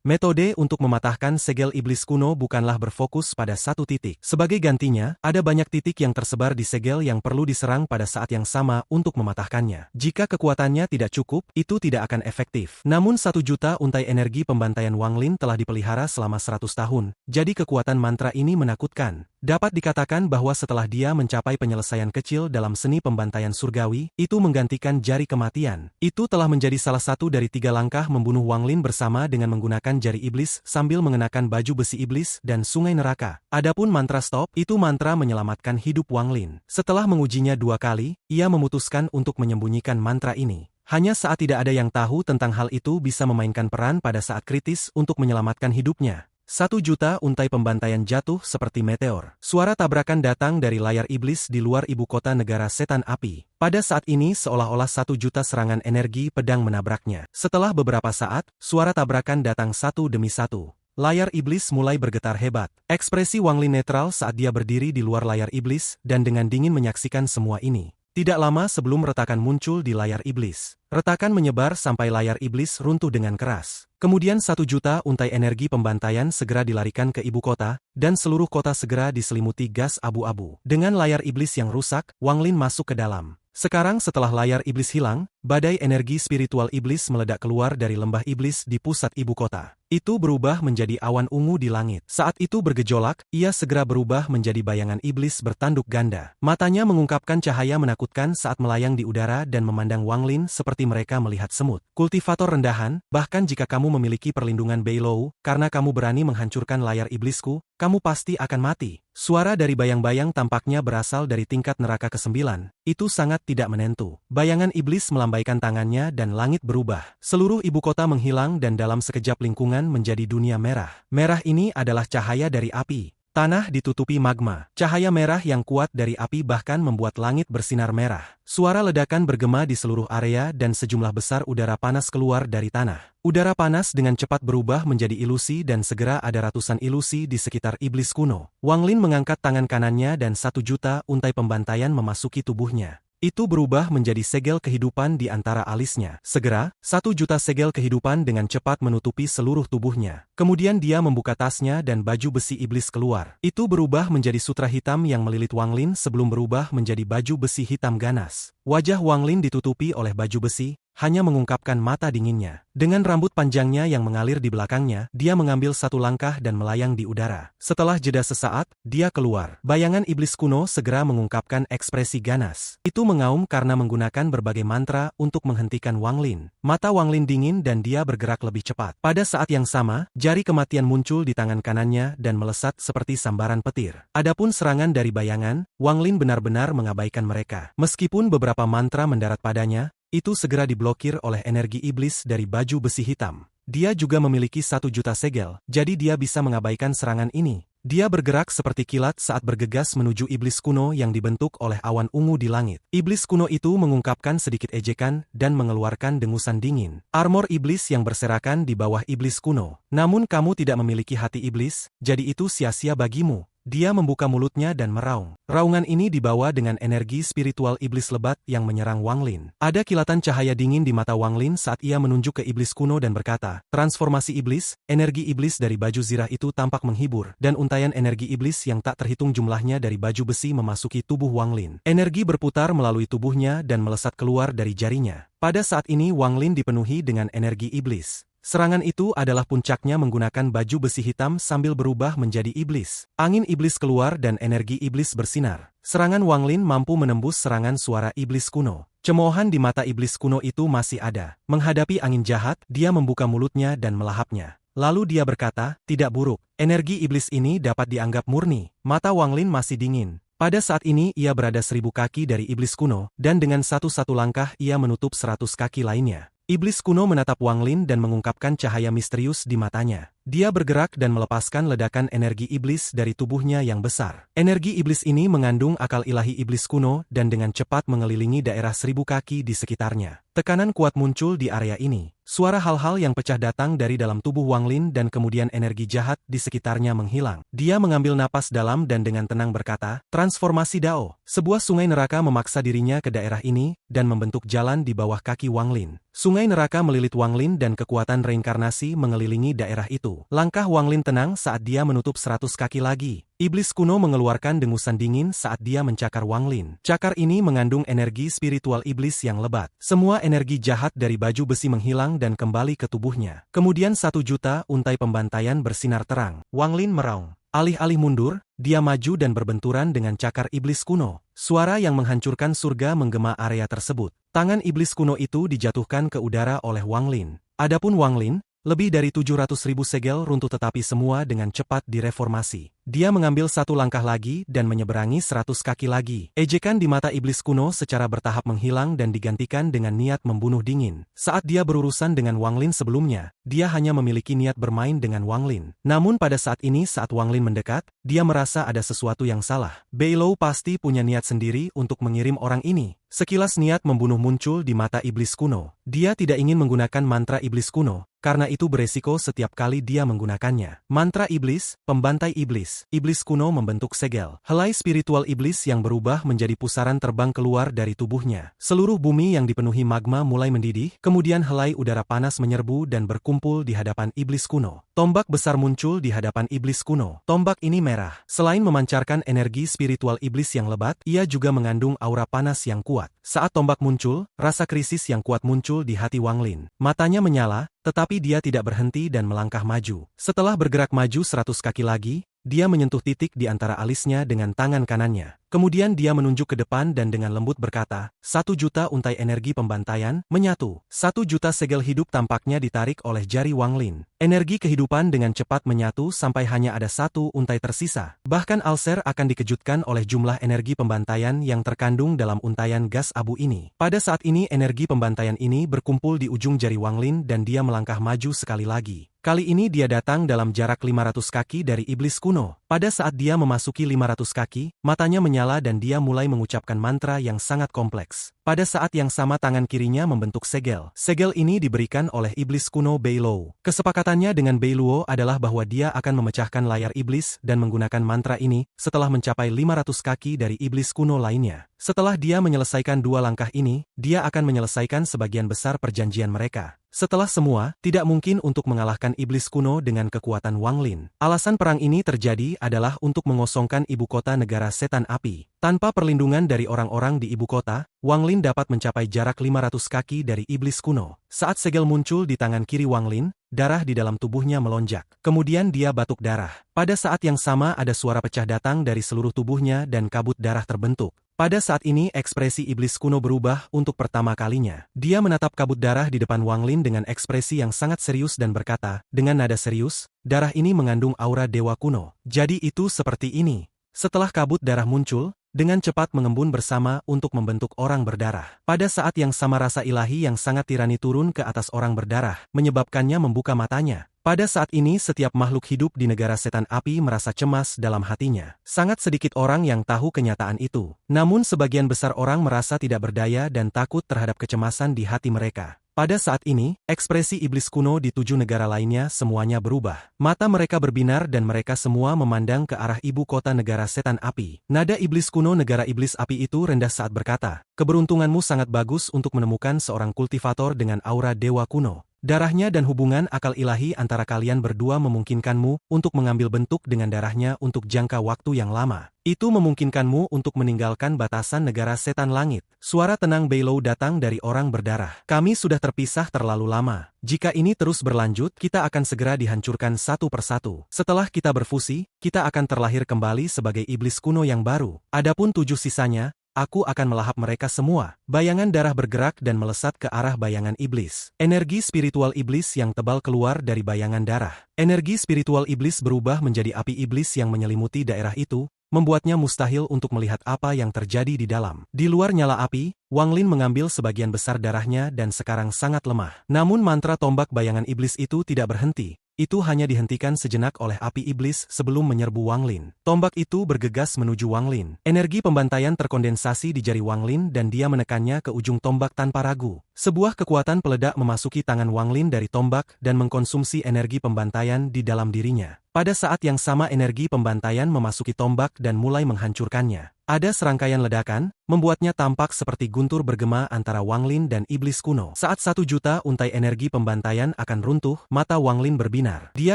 Metode untuk mematahkan segel iblis kuno bukanlah berfokus pada satu titik. Sebagai gantinya, ada banyak titik yang tersebar di segel yang perlu diserang pada saat yang sama untuk mematahkannya. Jika kekuatannya tidak cukup, itu tidak akan efektif. Namun 1 juta untai energi pembantaian Wang Lin telah dipelihara selama 100 tahun, jadi kekuatan mantra ini menakutkan. Dapat dikatakan bahwa setelah dia mencapai penyelesaian kecil dalam seni pembantaian surgawi, itu menggantikan jari kematian. Itu telah menjadi salah satu dari 3 langkah membunuh Wang Lin bersama dengan menggunakan jari iblis sambil mengenakan baju besi iblis dan sungai neraka. Adapun mantra stop, itu mantra menyelamatkan hidup Wang Lin. Setelah mengujinya 2 kali, ia memutuskan untuk menyembunyikan mantra ini. Hanya saat tidak ada yang tahu tentang hal itu bisa memainkan peran pada saat kritis untuk menyelamatkan hidupnya. 1 juta untai pembantaian jatuh seperti meteor. Suara tabrakan datang dari layar iblis di luar ibu kota negara setan api. Pada saat ini seolah-olah 1 juta serangan energi pedang menabraknya. Setelah beberapa saat, suara tabrakan datang satu demi satu. Layar iblis mulai bergetar hebat. Ekspresi Wang Lin netral saat dia berdiri di luar layar iblis dan dengan dingin menyaksikan semua ini. Tidak lama sebelum retakan muncul di layar iblis. Retakan menyebar sampai layar iblis runtuh dengan keras. Kemudian 1 juta untai energi pembantaian segera dilarikan ke ibu kota, dan seluruh kota segera diselimuti gas abu-abu. Dengan layar iblis yang rusak, Wang Lin masuk ke dalam. Sekarang setelah layar iblis hilang, badai energi spiritual iblis meledak keluar dari lembah iblis di pusat ibu kota. Itu berubah menjadi awan ungu di langit. Saat itu bergejolak, ia segera berubah menjadi bayangan iblis bertanduk ganda. Matanya mengungkapkan cahaya menakutkan saat melayang di udara dan memandang Wang Lin seperti mereka melihat semut. Kultivator rendahan, bahkan jika kamu memiliki perlindungan Beilou, karena kamu berani menghancurkan layar iblisku, kamu pasti akan mati. Suara dari bayang-bayang tampaknya berasal dari tingkat neraka ke-9. Itu sangat tidak menentu. Bayangan iblis melambaikan tangannya dan langit berubah. Seluruh ibu kota menghilang dan dalam sekejap lingkungan menjadi dunia merah. Merah ini adalah cahaya dari api. Tanah ditutupi magma. Cahaya merah yang kuat dari api bahkan membuat langit bersinar merah. Suara ledakan bergema di seluruh area dan sejumlah besar udara panas keluar dari tanah. Udara panas dengan cepat berubah menjadi ilusi dan segera ada ratusan ilusi di sekitar iblis kuno. Wang Lin mengangkat tangan kanannya dan 1 juta untai pembantaian memasuki tubuhnya. Itu berubah menjadi segel kehidupan di antara alisnya. Segera, 1 juta segel kehidupan dengan cepat menutupi seluruh tubuhnya. Kemudian dia membuka tasnya dan baju besi iblis keluar. Itu berubah menjadi sutra hitam yang melilit Wang Lin sebelum berubah menjadi baju besi hitam ganas. Wajah Wang Lin ditutupi oleh baju besi, hanya mengungkapkan mata dinginnya. Dengan rambut panjangnya yang mengalir di belakangnya, dia mengambil 1 langkah dan melayang di udara. Setelah jeda sesaat, dia keluar. Bayangan iblis kuno segera mengungkapkan ekspresi ganas. Itu mengaum karena menggunakan berbagai mantra untuk menghentikan Wang Lin. Mata Wang Lin dingin dan dia bergerak lebih cepat. Pada saat yang sama, jari kematian muncul di tangan kanannya dan melesat seperti sambaran petir. Adapun serangan dari bayangan, Wang Lin benar-benar mengabaikan mereka. Meskipun beberapa mantra mendarat padanya, itu segera diblokir oleh energi iblis dari baju besi hitam. Dia juga memiliki 1 juta segel, jadi dia bisa mengabaikan serangan ini. Dia bergerak seperti kilat saat bergegas menuju iblis kuno yang dibentuk oleh awan ungu di langit. Iblis kuno itu mengungkapkan sedikit ejekan dan mengeluarkan dengusan dingin. Armor iblis yang berserakan di bawah iblis kuno. Namun kamu tidak memiliki hati iblis, jadi itu sia-sia bagimu. Dia membuka mulutnya dan meraung. Raungan ini dibawa dengan energi spiritual iblis lebat yang menyerang Wang Lin. Ada kilatan cahaya dingin di mata Wang Lin saat ia menunjuk ke iblis kuno dan berkata, transformasi iblis, energi iblis dari baju zirah itu tampak menghibur, dan untaian energi iblis yang tak terhitung jumlahnya dari baju besi memasuki tubuh Wang Lin. Energi berputar melalui tubuhnya dan melesat keluar dari jarinya. Pada saat ini Wang Lin dipenuhi dengan energi iblis. Serangan itu adalah puncaknya menggunakan baju besi hitam sambil berubah menjadi iblis. Angin iblis keluar dan energi iblis bersinar. Serangan Wang Lin mampu menembus serangan suara iblis kuno. Cemoohan di mata iblis kuno itu masih ada. Menghadapi angin jahat, dia membuka mulutnya dan melahapnya. Lalu dia berkata, tidak buruk. Energi iblis ini dapat dianggap murni. Mata Wang Lin masih dingin. Pada saat ini ia berada 1000 kaki dari iblis kuno, dan dengan satu langkah ia menutup 100 kaki lainnya. Iblis kuno menatap Wang Lin dan mengungkapkan cahaya misterius di matanya. Dia bergerak dan melepaskan ledakan energi iblis dari tubuhnya yang besar. Energi iblis ini mengandung akal ilahi iblis kuno dan dengan cepat mengelilingi daerah 1000 kaki di sekitarnya. Tekanan kuat muncul di area ini. Suara hal-hal yang pecah datang dari dalam tubuh Wang Lin dan kemudian energi jahat di sekitarnya menghilang. Dia mengambil napas dalam dan dengan tenang berkata, "Transformasi Dao." Sebuah sungai neraka memaksa dirinya ke daerah ini dan membentuk jalan di bawah kaki Wang Lin. Sungai neraka melilit Wang Lin dan kekuatan reinkarnasi mengelilingi daerah itu. Langkah Wang Lin tenang saat dia menutup 100 kaki lagi. Iblis kuno mengeluarkan dengusan dingin saat dia mencakar Wang Lin. Cakar ini mengandung energi spiritual iblis yang lebat. Semua energi jahat dari baju besi menghilang dan kembali ke tubuhnya. Kemudian 1 juta untai pembantaian bersinar terang. Wang Lin meraung. Alih-alih mundur, dia maju dan berbenturan dengan cakar iblis kuno. Suara yang menghancurkan surga menggema area tersebut. Tangan iblis kuno itu dijatuhkan ke udara oleh Wang Lin. Adapun Wang Lin, lebih dari 700.000 segel runtuh tetapi semua dengan cepat direformasi. Dia mengambil 1 langkah lagi dan menyeberangi 100 kaki lagi. Ejekan di mata iblis kuno secara bertahap menghilang dan digantikan dengan niat membunuh dingin. Saat dia berurusan dengan Wang Lin sebelumnya, dia hanya memiliki niat bermain dengan Wang Lin. Namun pada saat ini saat Wang Lin mendekat, dia merasa ada sesuatu yang salah. Beilou pasti punya niat sendiri untuk mengirim orang ini. Sekilas niat membunuh muncul di mata iblis kuno. Dia tidak ingin menggunakan mantra iblis kuno, karena itu beresiko setiap kali dia menggunakannya. Mantra iblis, pembantai iblis. Iblis kuno membentuk segel. Helai spiritual iblis yang berubah menjadi pusaran terbang keluar dari tubuhnya. Seluruh bumi yang dipenuhi magma mulai mendidih, kemudian helai udara panas menyerbu dan berkumpul di hadapan iblis kuno. Tombak besar muncul di hadapan iblis kuno. Tombak ini merah. Selain memancarkan energi spiritual iblis yang lebat, ia juga mengandung aura panas yang kuat. Saat tombak muncul, rasa krisis yang kuat muncul di hati Wang Lin. Matanya menyala, tetapi dia tidak berhenti dan melangkah maju. Setelah bergerak maju 100 kaki lagi, dia menyentuh titik di antara alisnya dengan tangan kanannya. Kemudian dia menunjuk ke depan dan dengan lembut berkata, 1 juta untai energi pembantaian, menyatu. 1 juta segel hidup tampaknya ditarik oleh jari Wang Lin. Energi kehidupan dengan cepat menyatu sampai hanya ada 1 untai tersisa. Bahkan Alser akan dikejutkan oleh jumlah energi pembantaian yang terkandung dalam untaian gas abu ini. Pada saat ini energi pembantaian ini berkumpul di ujung jari Wang Lin dan dia melangkah maju sekali lagi. Kali ini dia datang dalam jarak 500 kaki dari iblis kuno. Pada saat dia memasuki 500 kaki, matanya menyala dan dia mulai mengucapkan mantra yang sangat kompleks. Pada saat yang sama tangan kirinya membentuk segel. Segel ini diberikan oleh iblis kuno Beilou. Kesepakatannya dengan Beilou adalah bahwa dia akan memecahkan layar iblis dan menggunakan mantra ini setelah mencapai 500 kaki dari iblis kuno lainnya. Setelah dia menyelesaikan 2 langkah ini, dia akan menyelesaikan sebagian besar perjanjian mereka. Setelah semua, tidak mungkin untuk mengalahkan iblis kuno dengan kekuatan Wang Lin. Alasan perang ini terjadi adalah untuk mengosongkan ibu kota negara setan api. Tanpa perlindungan dari orang-orang di ibu kota, Wang Lin dapat mencapai jarak 500 kaki dari iblis kuno. Saat segel muncul di tangan kiri Wang Lin, darah di dalam tubuhnya melonjak. Kemudian dia batuk darah. Pada saat yang sama ada suara pecah datang dari seluruh tubuhnya dan kabut darah terbentuk. Pada saat ini ekspresi iblis kuno berubah untuk pertama kalinya. Dia menatap kabut darah di depan Wang Lin dengan ekspresi yang sangat serius dan berkata, dengan nada serius, darah ini mengandung aura dewa kuno. Jadi itu seperti ini. Setelah kabut darah muncul, dengan cepat mengembun bersama untuk membentuk orang berdarah. Pada saat yang sama rasa ilahi yang sangat tirani turun ke atas orang berdarah, menyebabkannya membuka matanya. Pada saat ini setiap makhluk hidup di negara setan api merasa cemas dalam hatinya. Sangat sedikit orang yang tahu kenyataan itu. Namun sebagian besar orang merasa tidak berdaya dan takut terhadap kecemasan di hati mereka. Pada saat ini, ekspresi iblis kuno di 7 negara lainnya semuanya berubah. Mata mereka berbinar dan mereka semua memandang ke arah ibu kota negara setan api. Nada iblis kuno negara iblis api itu rendah saat berkata, keberuntunganmu sangat bagus untuk menemukan seorang kultivator dengan aura dewa kuno. Darahnya dan hubungan akal ilahi antara kalian berdua memungkinkanmu untuk mengambil bentuk dengan darahnya untuk jangka waktu yang lama. Itu memungkinkanmu untuk meninggalkan batasan negara setan langit. Suara tenang Beilou datang dari orang berdarah. Kami sudah terpisah terlalu lama. Jika ini terus berlanjut, kita akan segera dihancurkan satu persatu. Setelah kita berfusi, kita akan terlahir kembali sebagai iblis kuno yang baru. Adapun 7 sisanya, aku akan melahap mereka semua. Bayangan darah bergerak dan melesat ke arah bayangan iblis. Energi spiritual iblis yang tebal keluar dari bayangan darah. Energi spiritual iblis berubah menjadi api iblis yang menyelimuti daerah itu, membuatnya mustahil untuk melihat apa yang terjadi di dalam. Di luar nyala api, Wang Lin mengambil sebagian besar darahnya dan sekarang sangat lemah. Namun mantra tombak bayangan iblis itu tidak berhenti. itu hanya dihentikan sejenak oleh api iblis sebelum menyerbu Wang Lin. Tombak itu bergegas menuju Wang Lin. Energi pembantaian terkondensasi di jari Wang Lin dan dia menekannya ke ujung tombak tanpa ragu. Sebuah kekuatan peledak memasuki tangan Wang Lin dari tombak dan mengkonsumsi energi pembantaian di dalam dirinya. Pada saat yang sama energi pembantaian memasuki tombak dan mulai menghancurkannya. Ada serangkaian ledakan, membuatnya tampak seperti guntur bergema antara Wang Lin dan iblis kuno. Saat 1 juta untai energi pembantaian akan runtuh, mata Wang Lin berbinar. Dia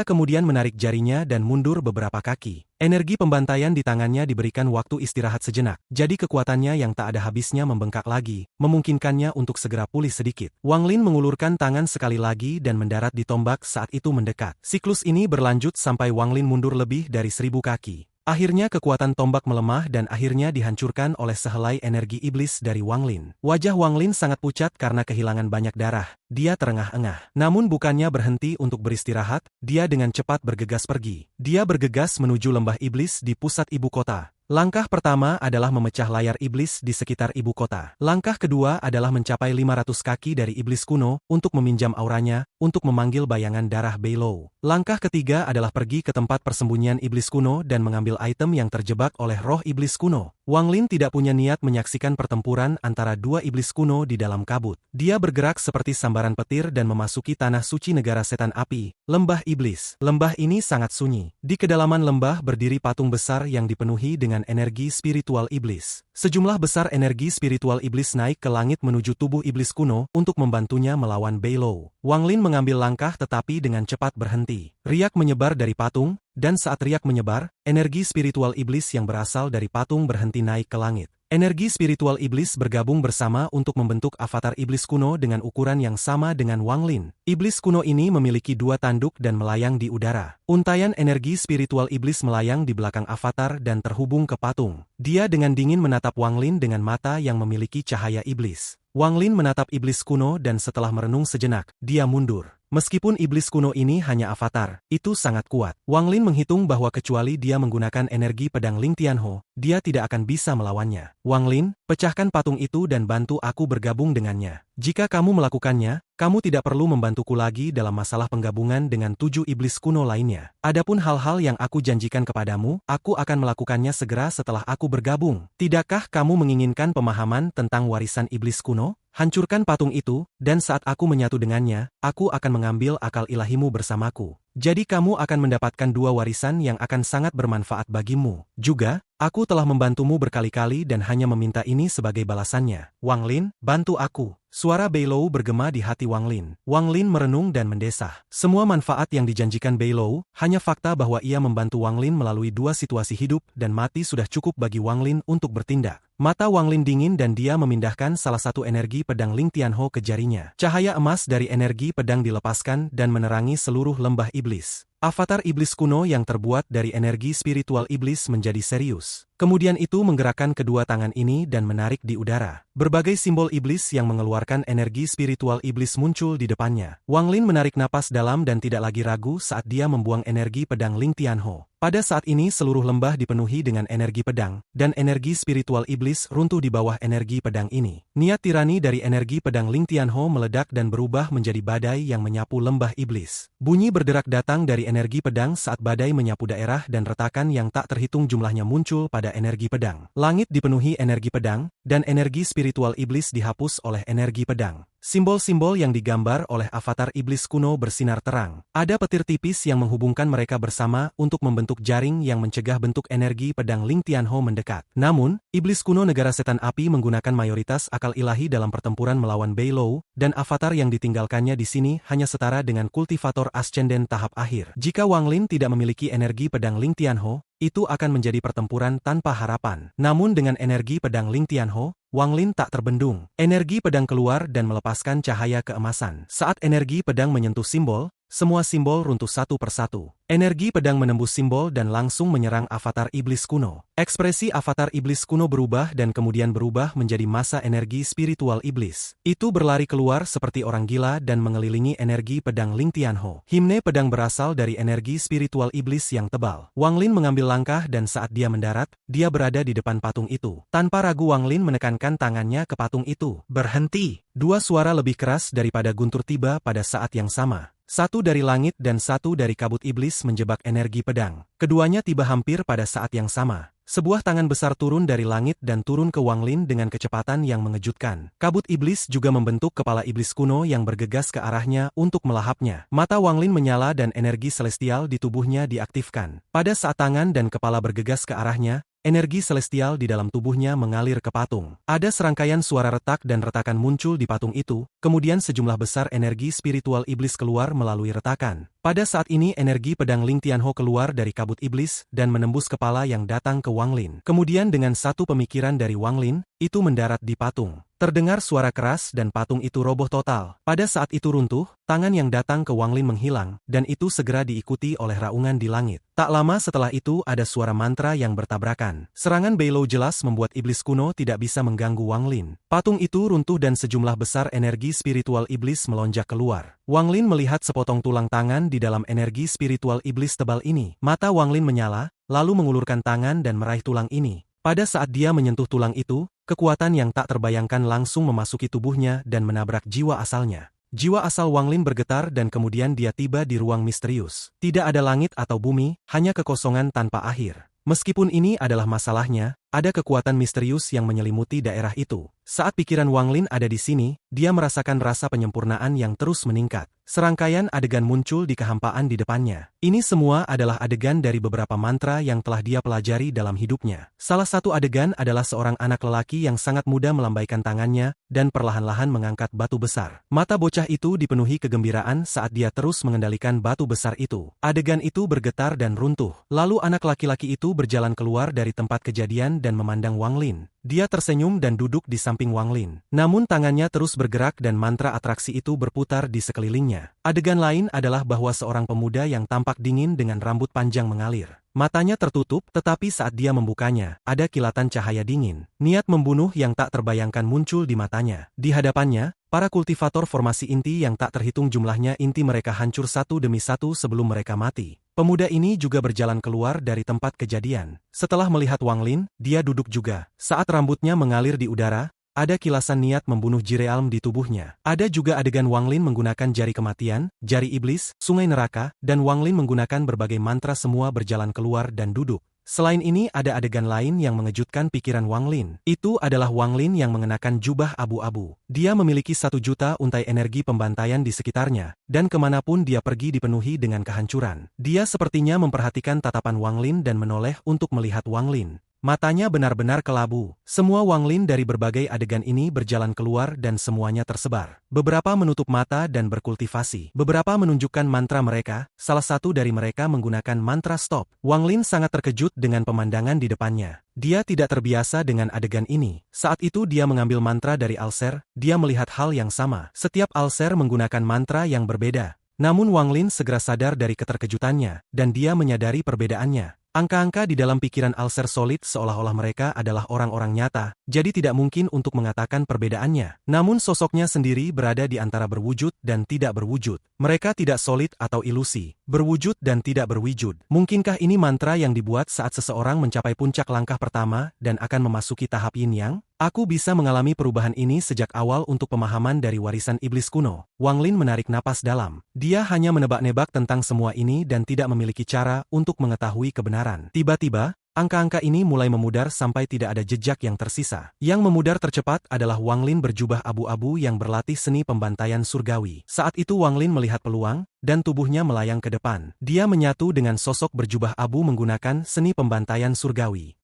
kemudian menarik jarinya dan mundur beberapa kaki. Energi pembantaian di tangannya diberikan waktu istirahat sejenak. Jadi kekuatannya yang tak ada habisnya membengkak lagi, memungkinkannya untuk segera pulih sedikit. Wang Lin mengulurkan tangan sekali lagi dan mendarat di tombak saat itu mendekat. Siklus ini berlanjut sampai Wang Lin mundur lebih dari 1000 kaki. Akhirnya kekuatan tombak melemah dan akhirnya dihancurkan oleh sehelai energi iblis dari Wang Lin. Wajah Wang Lin sangat pucat karena kehilangan banyak darah. Dia terengah-engah. Namun bukannya berhenti untuk beristirahat, dia dengan cepat bergegas pergi. Dia bergegas menuju lembah iblis di pusat ibu kota. Langkah pertama adalah memecah layar iblis di sekitar ibu kota. Langkah kedua adalah mencapai 500 kaki dari iblis kuno untuk meminjam auranya, untuk memanggil bayangan darah Beilou. Langkah ketiga adalah pergi ke tempat persembunyian iblis kuno dan mengambil item yang terjebak oleh roh iblis kuno. Wang Lin tidak punya niat menyaksikan pertempuran antara dua iblis kuno di dalam kabut. Dia bergerak seperti sambaran petir dan memasuki tanah suci negara setan api, lembah iblis. Lembah ini sangat sunyi. Di kedalaman lembah berdiri patung besar yang dipenuhi dengan energi spiritual iblis. Sejumlah besar energi spiritual iblis naik ke langit menuju tubuh iblis kuno untuk membantunya melawan Beilou. Wang Lin mengambil langkah tetapi dengan cepat berhenti. Riak menyebar dari patung, dan saat riak menyebar, energi spiritual iblis yang berasal dari patung berhenti naik ke langit. Energi spiritual iblis bergabung bersama untuk membentuk avatar iblis kuno dengan ukuran yang sama dengan Wang Lin. Iblis kuno ini memiliki 2 tanduk dan melayang di udara. Untaian energi spiritual iblis melayang di belakang avatar dan terhubung ke patung. Dia dengan dingin menatap Wang Lin dengan mata yang memiliki cahaya iblis. Wang Lin menatap iblis kuno dan setelah merenung sejenak, dia mundur. Meskipun iblis kuno ini hanya avatar, itu sangat kuat. Wang Lin menghitung bahwa kecuali dia menggunakan energi pedang Ling Tianho, dia tidak akan bisa melawannya. Wang Lin, pecahkan patung itu dan bantu aku bergabung dengannya. Jika kamu melakukannya, kamu tidak perlu membantuku lagi dalam masalah penggabungan dengan 7 iblis kuno lainnya. Adapun hal-hal yang aku janjikan kepadamu, aku akan melakukannya segera setelah aku bergabung. Tidakkah kamu menginginkan pemahaman tentang warisan iblis kuno? Hancurkan patung itu, dan saat aku menyatu dengannya, aku akan mengambil akal ilahimu bersamaku. Jadi kamu akan mendapatkan 2 warisan yang akan sangat bermanfaat bagimu. Juga, aku telah membantumu berkali-kali dan hanya meminta ini sebagai balasannya. Wang Lin, bantu aku. Suara Beilou bergema di hati Wang Lin. Wang Lin merenung dan mendesah. Semua manfaat yang dijanjikan Beilou, hanya fakta bahwa ia membantu Wang Lin melalui 2 situasi hidup dan mati sudah cukup bagi Wang Lin untuk bertindak. Mata Wang Lin dingin dan dia memindahkan salah satu energi pedang Ling Tianho ke jarinya. Cahaya emas dari energi pedang dilepaskan dan menerangi seluruh lembah iblis. Avatar iblis kuno yang terbuat dari energi spiritual iblis menjadi serius. Kemudian itu menggerakkan kedua tangan ini dan menarik di udara. Berbagai simbol iblis yang mengeluarkan energi spiritual iblis muncul di depannya. Wang Lin menarik napas dalam dan tidak lagi ragu saat dia membuang energi pedang Ling Tianho. Pada saat ini seluruh lembah dipenuhi dengan energi pedang, dan energi spiritual iblis runtuh di bawah energi pedang ini. Niat tirani dari energi pedang Ling Tianho meledak dan berubah menjadi badai yang menyapu lembah iblis. Bunyi berderak datang dari energi pedang saat badai menyapu daerah dan retakan yang tak terhitung jumlahnya muncul pada energi pedang. Langit dipenuhi energi pedang, dan energi spiritual iblis dihapus oleh energi pedang. Simbol-simbol yang digambar oleh avatar iblis kuno bersinar terang. Ada petir tipis yang menghubungkan mereka bersama untuk membentuk jaring yang mencegah bentuk energi pedang Ling Tianho mendekat. Namun, iblis kuno negara setan api menggunakan mayoritas akal ilahi dalam pertempuran melawan Beilou, dan avatar yang ditinggalkannya di sini hanya setara dengan kultivator ascenden tahap akhir. Jika Wang Lin tidak memiliki energi pedang Ling Tianho, itu akan menjadi pertempuran tanpa harapan. Namun dengan energi pedang Ling Tianho, Wang Lin tak terbendung. Energi pedang keluar dan melepaskan cahaya keemasan. Saat energi pedang menyentuh simbol, semua simbol runtuh satu persatu. Energi pedang menembus simbol dan langsung menyerang avatar iblis kuno. Ekspresi avatar iblis kuno berubah dan kemudian berubah menjadi massa energi spiritual iblis. Itu berlari keluar seperti orang gila dan mengelilingi energi pedang Ling Tianho. Himne pedang berasal dari energi spiritual iblis yang tebal. Wang Lin mengambil langkah dan saat dia mendarat, dia berada di depan patung itu. Tanpa ragu Wang Lin menekankan tangannya ke patung itu. Berhenti! 2 suara lebih keras daripada guntur tiba pada saat yang sama. Satu dari langit dan satu dari kabut iblis menjebak energi pedang. Keduanya tiba hampir pada saat yang sama. Sebuah tangan besar turun dari langit dan turun ke Wang Lin dengan kecepatan yang mengejutkan. Kabut iblis juga membentuk kepala iblis kuno yang bergegas ke arahnya untuk melahapnya. Mata Wang Lin menyala dan energi celestial di tubuhnya diaktifkan. Pada saat tangan dan kepala bergegas ke arahnya, energi celestial di dalam tubuhnya mengalir ke patung. Ada serangkaian suara retak dan retakan muncul di patung itu, kemudian sejumlah besar energi spiritual iblis keluar melalui retakan. Pada saat ini energi pedang Ling Tianho keluar dari kabut iblis dan menembus kepala yang datang ke Wang Lin. Kemudian dengan satu pemikiran dari Wang Lin, itu mendarat di patung. Terdengar suara keras dan patung itu roboh total. Pada saat itu runtuh, tangan yang datang ke Wang Lin menghilang, dan itu segera diikuti oleh raungan di langit. Tak lama setelah itu ada suara mantra yang bertabrakan. Serangan Beilou jelas membuat iblis kuno tidak bisa mengganggu Wang Lin. Patung itu runtuh dan sejumlah besar energi spiritual iblis melonjak keluar. Wang Lin melihat sepotong tulang tangan di dalam energi spiritual iblis tebal ini. Mata Wang Lin menyala, lalu mengulurkan tangan dan meraih tulang ini. Pada saat dia menyentuh tulang itu, kekuatan yang tak terbayangkan langsung memasuki tubuhnya dan menabrak jiwa asalnya. Jiwa asal Wang Lin bergetar dan kemudian dia tiba di ruang misterius. Tidak ada langit atau bumi, hanya kekosongan tanpa akhir. Meskipun ini adalah masalahnya, ada kekuatan misterius yang menyelimuti daerah itu. Saat pikiran Wang Lin ada di sini, dia merasakan rasa penyempurnaan yang terus meningkat. Serangkaian adegan muncul di kehampaan di depannya. Ini semua adalah adegan dari beberapa mantra yang telah dia pelajari dalam hidupnya. Salah satu adegan adalah seorang anak lelaki yang sangat muda melambaikan tangannya dan perlahan-lahan mengangkat batu besar. Mata bocah itu dipenuhi kegembiraan saat dia terus mengendalikan batu besar itu. Adegan itu bergetar dan runtuh. Lalu anak laki-laki itu berjalan keluar dari tempat kejadian dan memandang Wang Lin. Dia tersenyum dan duduk di samping Wang Lin. Namun tangannya terus bergerak dan mantra atraksi itu berputar di sekelilingnya. Adegan lain adalah bahwa seorang pemuda yang tampak dingin dengan rambut panjang mengalir. Matanya tertutup, tetapi saat dia membukanya, ada kilatan cahaya dingin. Niat membunuh yang tak terbayangkan muncul di matanya. Di hadapannya, para kultivator formasi inti yang tak terhitung jumlahnya inti mereka hancur satu demi satu sebelum mereka mati. Pemuda ini juga berjalan keluar dari tempat kejadian. Setelah melihat Wang Lin, dia duduk juga. Saat rambutnya mengalir di udara, ada kilasan niat membunuh Jirealm di tubuhnya. Ada juga adegan Wang Lin menggunakan jari kematian, jari iblis, sungai neraka, dan Wang Lin menggunakan berbagai mantra semua berjalan keluar dan duduk. Selain ini ada adegan lain yang mengejutkan pikiran Wang Lin. Itu adalah Wang Lin yang mengenakan jubah abu-abu. Dia memiliki 1 juta untai energi pembantaian di sekitarnya, dan kemanapun dia pergi dipenuhi dengan kehancuran. Dia sepertinya memperhatikan tatapan Wang Lin dan menoleh untuk melihat Wang Lin. Matanya benar-benar kelabu. Semua Wang Lin dari berbagai adegan ini berjalan keluar dan semuanya tersebar. Beberapa menutup mata dan berkultivasi. Beberapa menunjukkan mantra mereka, salah satu dari mereka menggunakan mantra stop. Wang Lin sangat terkejut dengan pemandangan di depannya. Dia tidak terbiasa dengan adegan ini. Saat itu dia mengambil mantra dari Alser, dia melihat hal yang sama. Setiap Alser menggunakan mantra yang berbeda. Namun Wang Lin segera sadar dari keterkejutannya, dan dia menyadari perbedaannya. Angka-angka di dalam pikiran Alser solid seolah-olah mereka adalah orang-orang nyata, jadi tidak mungkin untuk mengatakan perbedaannya. Namun sosoknya sendiri berada di antara berwujud dan tidak berwujud. Mereka tidak solid atau ilusi, berwujud dan tidak berwujud. Mungkinkah ini mantra yang dibuat saat seseorang mencapai puncak langkah pertama dan akan memasuki tahap yin yang? Aku bisa mengalami perubahan ini sejak awal untuk pemahaman dari warisan iblis kuno. Wang Lin menarik napas dalam. Dia hanya menebak-nebak tentang semua ini dan tidak memiliki cara untuk mengetahui kebenaran. Tiba-tiba, angka-angka ini mulai memudar sampai tidak ada jejak yang tersisa. Yang memudar tercepat adalah Wang Lin berjubah abu-abu yang berlatih seni pembantaian surgawi. Saat itu Wang Lin melihat peluang, dan tubuhnya melayang ke depan. Dia menyatu dengan sosok berjubah abu menggunakan seni pembantaian surgawi.